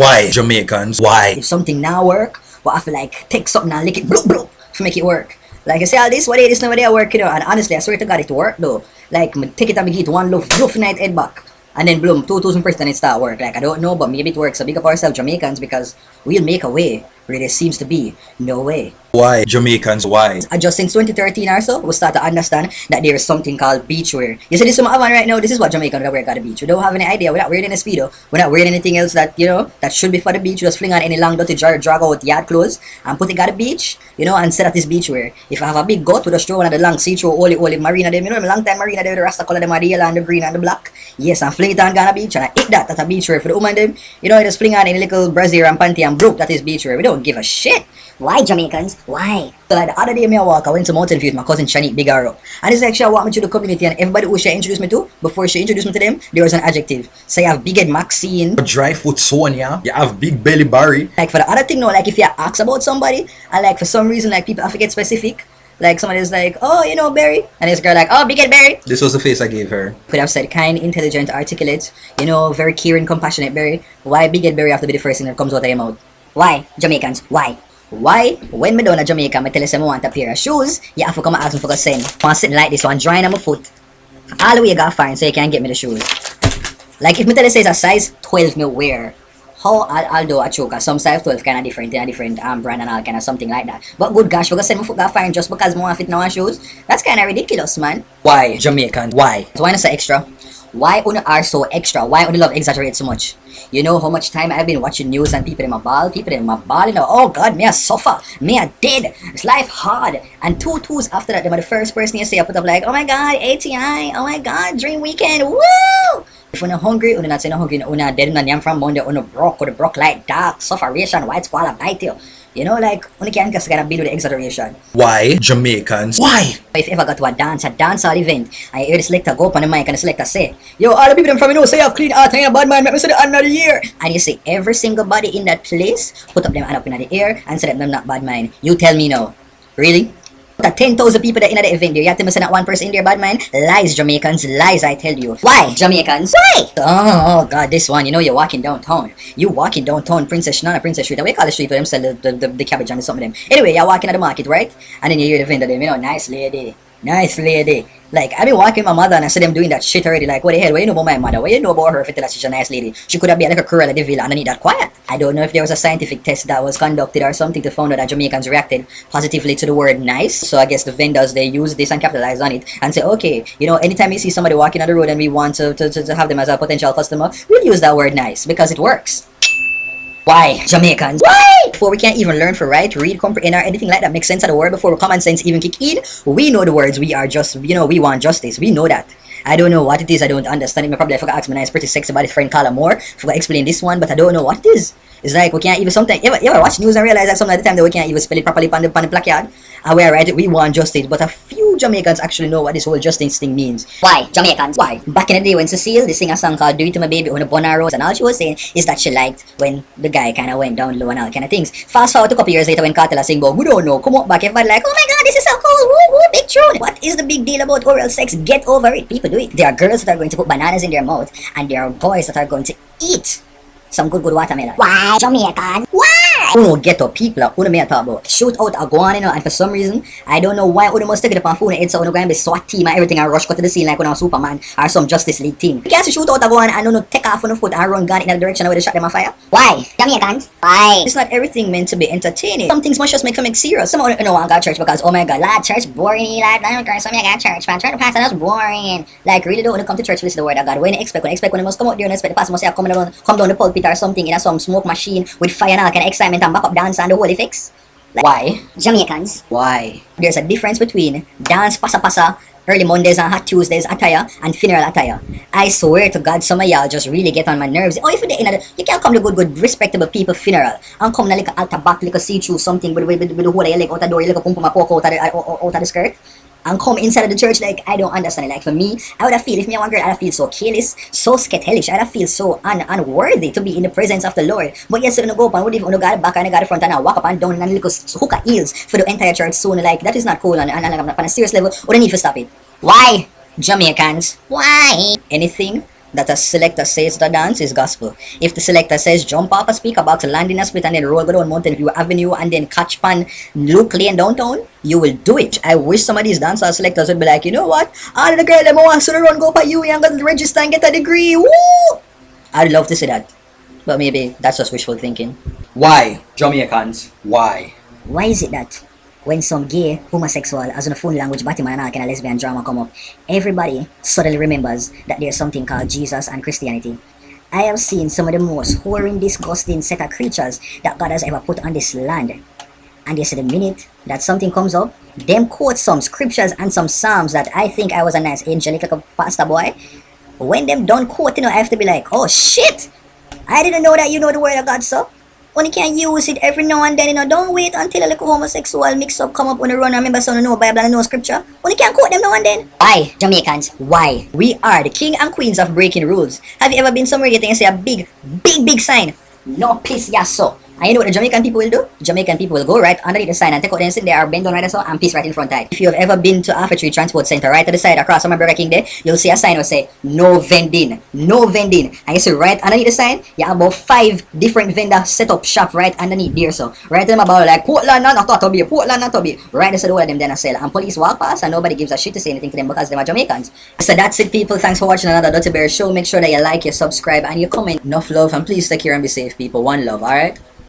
Why Jamaicans? Why? If something now work, what I feel like take something and lick it bloop bloop to make it work. Like I say all this, what day this nobody work, you know, and honestly I swear to God it work though. Like me take it and me get one love night head back. And then bloom, 2,000% it start work. Like I don't know, but maybe it works. So big up ourselves Jamaicans because we'll make a way where there seems to be no way. Why Jamaicans? Why? And just since 2013 or so, we start to understand that there is something called beachwear. You see this one right now, this is what Jamaicans wear at the beach. We don't have any idea. We're not wearing any speedo. We're not wearing anything else that, you know, that should be for the beach. We just fling on any long dirty drag out yard clothes and put it at the beach, you know, and set at this beachwear. If I have a big goat with a straw and the long see-through holy marina them, you know, long time marina them, the rasta color them are the yellow and the green and the black. Yes, and fling it on Ghana beach and I eat that at a beachwear for the woman them. You know, I just fling on any little brassiere and panty and broke that is beachwear. We don't give a shit. Why Jamaicans? Why? So like the other day me I walk, I went to Mountain View with my cousin Shanique Big Arrow. And it's like she walked me through the community and everybody who she introduced me to, before she introduced me to them, there was an adjective. So you have Big Head Maxine. Dry foot Sonia. You have Big Belly Barry. Like for the other thing, no, like if you ask about somebody, and like for some reason, like people have to get specific. Like somebody's like, oh, you know, Barry. And this girl like, oh, Big Head Barry. This was the face I gave her. Could have said kind, intelligent, articulate, you know, very caring, compassionate Barry. Why Big Head Barry have to be the first thing that comes out of your mouth? Why Jamaicans? Why? Why? When me down in Jamaica, I tell you I want a pair of shoes, you have to come and ask me for a send. I'm sitting like this one, drying on my foot. All the way you gotta find so you can get me the shoes. Like if me tell you say it's a size 12 me wear, how I'll do a choke, some size 12 kind of different, in a different brand and all kind of something like that. But good gosh, we're gonna send my foot gotta find just because I want to fit now on shoes? That's kind of ridiculous, man. Why Jamaicans? Why? So why not say extra? Why una are so extra? Why una love exaggerate so much? You know how much time I've been watching news and people in my ball, you know, oh God, me a suffer, me a dead, it's life hard. And 2 twos after that, they were the first person you say I put up like, oh my God, ATI, oh my God, dream weekend, woo! If una hungry, una not say no hungry, una dead, una yam from Monday, una broke like dark, sufferation, white squall, bite you. You know, like, una can't just get a bit with the exaggeration. Why Jamaicans? Why? If you ever got to a dancehall event, and you hear the selector go up on the mic and the selector say, yo, all the people from you know say you have clean heart and you're a bad man, make me say the hand of the year. And you see every single body in that place put up them hand up in the air and say that them not bad mind. You tell me now. Really? The 10,000 people that in the event there, you have to say that one person in there bad mind? Lies, Jamaicans, lies, I tell you. Why Jamaicans? Why? Oh God, this one, you know, you're walking downtown. You walking downtown, Princess Street. We call the street where them sell the cabbage and something of them. Anyway, you're walking at the market, right? And then you hear the vendor them, you know, nice lady. Like, I've been walking with my mother and I see them doing that shit already. Like, what the hell? What you know about my mother? What you know about her if you tell her she's a nice lady? She could have been like a Cruella de Vil underneath that quiet. I don't know if there was a scientific test that was conducted or something to find out that Jamaicans reacted positively to the word nice. So I guess the vendors, they use this and capitalize on it and say, okay, you know, anytime you see somebody walking on the road and we want to have them as a potential customer, we'll use that word nice because it works. Why Jamaicans? Why? Before we can't even learn to write, read, comprehend, or anything like that make sense of the word, before common sense even kick in, we know the words. We are just, you know, we want justice. We know that. I don't know what it is. I don't understand it. I probably forgot to ask my nice, pretty sexy body friend Carla Moore. Forgot to explain this one, but I don't know what it is. It's like we can't even sometimes. You ever watch news and realize that some of the time that we can't even spell it properly on the placard? And we are right. We want justice, but a few Jamaicans actually know what this whole justice thing means. Why Jamaicans? Why? Back in the day when Cecile, they sing a song called "Do It to My Baby" on the Bonner Rose, and all she was saying is that she liked when the guy kind of went down low and all kind of things. Fast forward to a couple years later when Cartella sing about "We Don't Know," come up back, everybody like, oh my God, this is so cool, woo woo, big tune. What is the big deal about oral sex? Get over it. People do it. There are girls that are going to put bananas in their mouth, and there are boys that are going to eat some good watermelon. Why Jamaican? Why? Uno ghetto people, uno may talk about shoot out a guan, you know, and for some reason, I don't know why uno must take it upon phone, it's so uno going to be SWAT team and everything and rush go to the scene like uno Superman or some Justice League team. You can't shoot out a guan and uno take off on the foot and run gun in the direction where they shot them on fire. Why Jamaicans? Why? It's not everything meant to be entertaining. Some things must just make them serious. Some uno want to go to church because, oh my God, lad, church boring, lad, I don't care, some of you got church, man, try to pass that's boring. Like, really don't want to come to church to listen to the word of God. When you expect when you must come out there and expect the pastor must say, come down the pulpit or something in some smoke machine with fire and all kind of excitement and back up dance and the holy fix. Like, why? Jamaicans. Why? There's a difference between dance pasa early Mondays and hot Tuesdays attire and funeral attire. I swear to God, some of y'all just really get on my nerves. Oh, if you can't come to good respectable people funeral and come to like altar back, like a see-through something with the whole of your leg out the door, like a pum poke out of the skirt. And come inside of the church, like, I don't understand it. Like, for me, I would have feel, if me a one girl, I'd have feel so careless, so sketelish, I'd have feel so unworthy to be in the presence of the Lord. But yes, when you go up and what if you got back and you got the front and I walk up and down and little hook of heels for the entire church soon, like, that is not cool and on a serious level, we don't need to stop it. Why? Jamaicans. Why? Anything that a selector says to dance is gospel. If the selector says jump off a speaker box, land in a split, and then roll go down Mountain View Avenue, and then catch pan Luke Lane downtown, you will do it. I wish some of these dancehall selectors would be like, you know what? All the girl them want to run go for you and go register and get a degree. Woo! I'd love to see that. But maybe that's just wishful thinking. Why? Jamaicans, why? Why is it that when some gay, homosexual, as in a phone language, Batman and all kind of lesbian drama come up, everybody suddenly remembers that there's something called Jesus and Christianity? I have seen some of the most horrid, disgusting set of creatures that God has ever put on this land. And you see the minute that something comes up, them quote some scriptures and some psalms that I think I was a nice angelic like a pastor boy. When them done quoting, I have to be like, oh shit! I didn't know that you know the word of God, so only can use it every now and then, don't wait until a little homosexual mix up come up on the run and remember some no Bible and no scripture. Only can quote them now and then. Why, Jamaicans? Why? We are the king and queens of breaking rules. Have you ever been somewhere you think and see a big sign? No piss, yes, so. And you know what the Jamaican people will do? Jamaican people will go right underneath the sign and take out them sit there, bend down right so and piss right in front of it. If you have ever been to Alpha Tree Transport Center, right to the side across from my Burger King there, you'll see a sign that say, no vending, no vending. And you see right underneath the sign, you have about 5 different vendors set up shop right underneath there, so. Right to them about like, Portland not to be, Portland not to be. Right to the all of them then I sell. And police walk past and nobody gives a shit to say anything to them because they are Jamaicans. So that's it, people. Thanks for watching another Dirty Bear show. Make sure that you like, you subscribe, and you comment. Enough love, and please take care and be safe, people. One love, alright?